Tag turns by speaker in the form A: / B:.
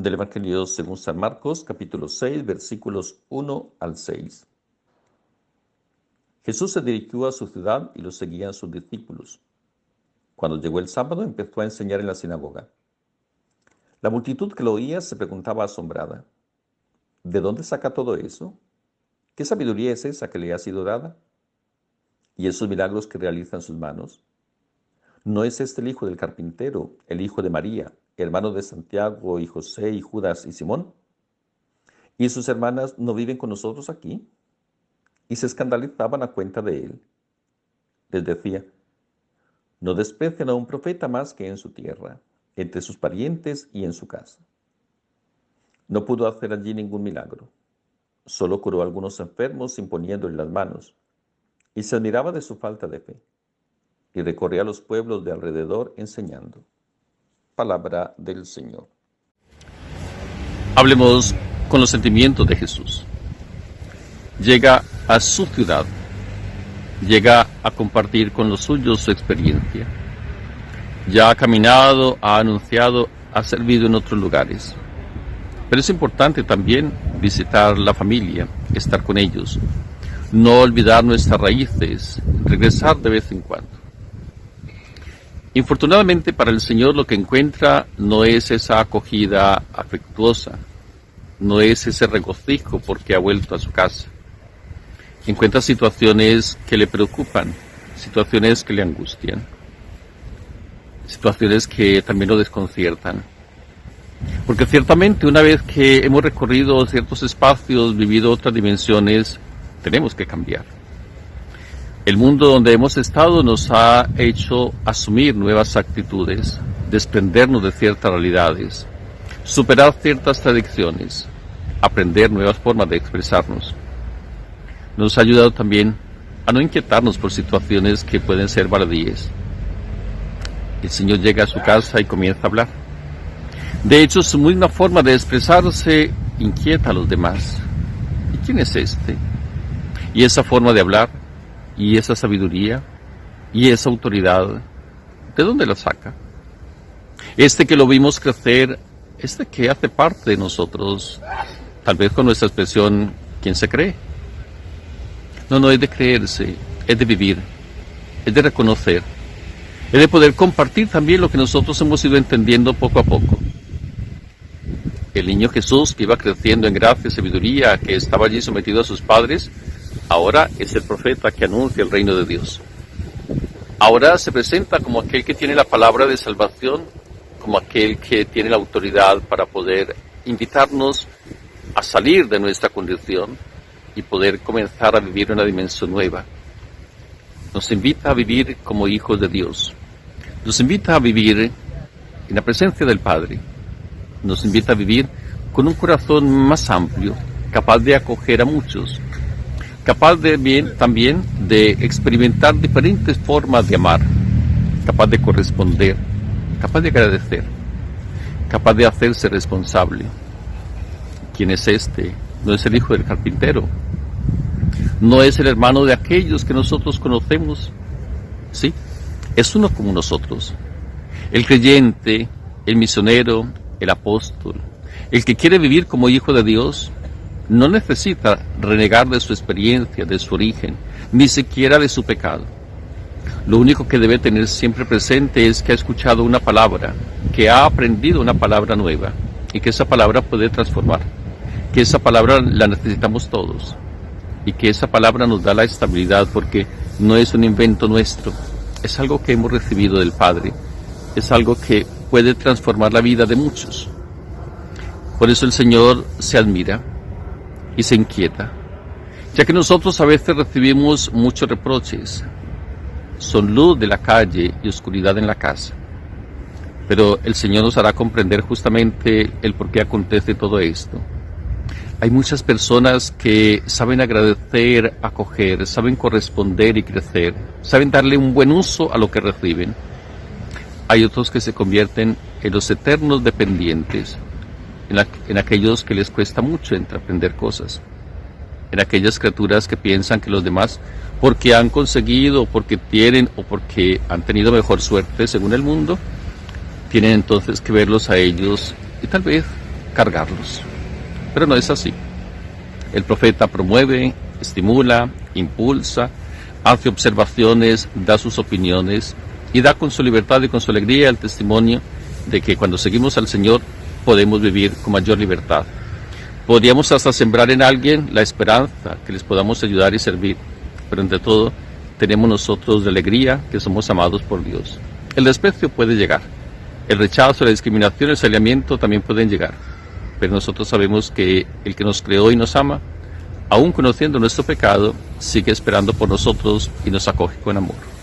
A: Del Evangelio según San Marcos, capítulo 6, versículos 1 al 6. Jesús se dirigió a su ciudad y lo seguían sus discípulos. Cuando llegó el sábado, empezó a enseñar en la sinagoga. La multitud que lo oía se preguntaba asombrada: ¿de dónde saca todo eso? ¿Qué sabiduría es esa que le ha sido dada? ¿Y esos milagros que realizan sus manos? ¿No es este el hijo del carpintero, el hijo de María, hermano de Santiago y José y Judas y Simón? ¿Y sus hermanas no viven con nosotros aquí? Y se escandalizaban a cuenta de él. Les decía: no desprecian a un profeta más que en su tierra, entre sus parientes y en su casa. No pudo hacer allí ningún milagro. Solo curó a algunos enfermos imponiéndole las manos, y se admiraba de su falta de fe, y recorría los pueblos de alrededor enseñando. Palabra del Señor. Hablemos con los sentimientos de Jesús. Llega a su ciudad, llega a compartir con los suyos su experiencia. Ya ha caminado, ha anunciado, ha servido en otros lugares. Pero es importante también visitar la familia, estar con ellos, no olvidar nuestras raíces, regresar de vez en cuando. Infortunadamente para el Señor lo que encuentra no es esa acogida afectuosa, no es ese regocijo porque ha vuelto a su casa. Encuentra situaciones que le preocupan, situaciones que le angustian, situaciones que también lo desconciertan. Porque ciertamente una vez que hemos recorrido ciertos espacios, vivido otras dimensiones, tenemos que cambiar. El mundo donde hemos estado nos ha hecho asumir nuevas actitudes, desprendernos de ciertas realidades, superar ciertas tradiciones, aprender nuevas formas de expresarnos. Nos ha ayudado también a no inquietarnos por situaciones que pueden ser baladíes. El Señor llega a su casa y comienza a hablar. De hecho, su misma forma de expresarse inquieta a los demás. ¿Y quién es este? Y esa forma de hablar, y esa sabiduría, y esa autoridad, ¿de dónde la saca? Este que lo vimos crecer, este que hace parte de nosotros, tal vez con nuestra expresión, ¿quién se cree? No, es de creerse, es de vivir, es de reconocer, es de poder compartir también lo que nosotros hemos ido entendiendo poco a poco. El niño Jesús, que iba creciendo en gracia y sabiduría, que estaba allí sometido a sus padres, ahora es el profeta que anuncia el reino de Dios. Ahora se presenta como aquel que tiene la palabra de salvación, como aquel que tiene la autoridad para poder invitarnos a salir de nuestra condición y poder comenzar a vivir una dimensión nueva. Nos invita a vivir como hijos de Dios. Nos invita a vivir en la presencia del Padre. Nos invita a vivir con un corazón más amplio, capaz de acoger a muchos, capaz también de experimentar diferentes formas de amar, capaz de corresponder, capaz de agradecer, capaz de hacerse responsable. ¿Quién es este? No es el hijo del carpintero, no es el hermano de aquellos que nosotros conocemos, sí, es uno como nosotros, el creyente, el misionero, el apóstol, el que quiere vivir como hijo de Dios. No necesita renegar de su experiencia, de su origen, ni siquiera de su pecado. Lo único que debe tener siempre presente es que ha escuchado una palabra, que ha aprendido una palabra nueva, y que esa palabra puede transformar, que esa palabra la necesitamos todos, y que esa palabra nos da la estabilidad, porque no es un invento nuestro, es algo que hemos recibido del Padre, es algo que puede transformar la vida de muchos. Por eso el Señor se admira y se inquieta, ya que nosotros a veces recibimos muchos reproches. Son luz de la calle y oscuridad en la casa. Pero el Señor nos hará comprender justamente el por qué acontece todo esto. Hay muchas personas que saben agradecer, acoger, saben corresponder y crecer, saben darle un buen uso a lo que reciben. Hay otros que se convierten en los eternos dependientes, en aquellos que les cuesta mucho aprender cosas, en aquellas criaturas que piensan que los demás, porque han conseguido, porque tienen o porque han tenido mejor suerte según el mundo, tienen entonces que verlos a ellos y tal vez cargarlos. Pero no es así. El profeta promueve, estimula, impulsa, hace observaciones, da sus opiniones y da con su libertad y con su alegría el testimonio de que cuando seguimos al Señor podemos vivir con mayor libertad. Podríamos hasta sembrar en alguien la esperanza, que les podamos ayudar y servir, pero entre todo tenemos nosotros la alegría que somos amados por Dios. El desprecio puede llegar, el rechazo, la discriminación, el aislamiento también pueden llegar, pero nosotros sabemos que el que nos creó y nos ama, aun conociendo nuestro pecado, sigue esperando por nosotros y nos acoge con amor.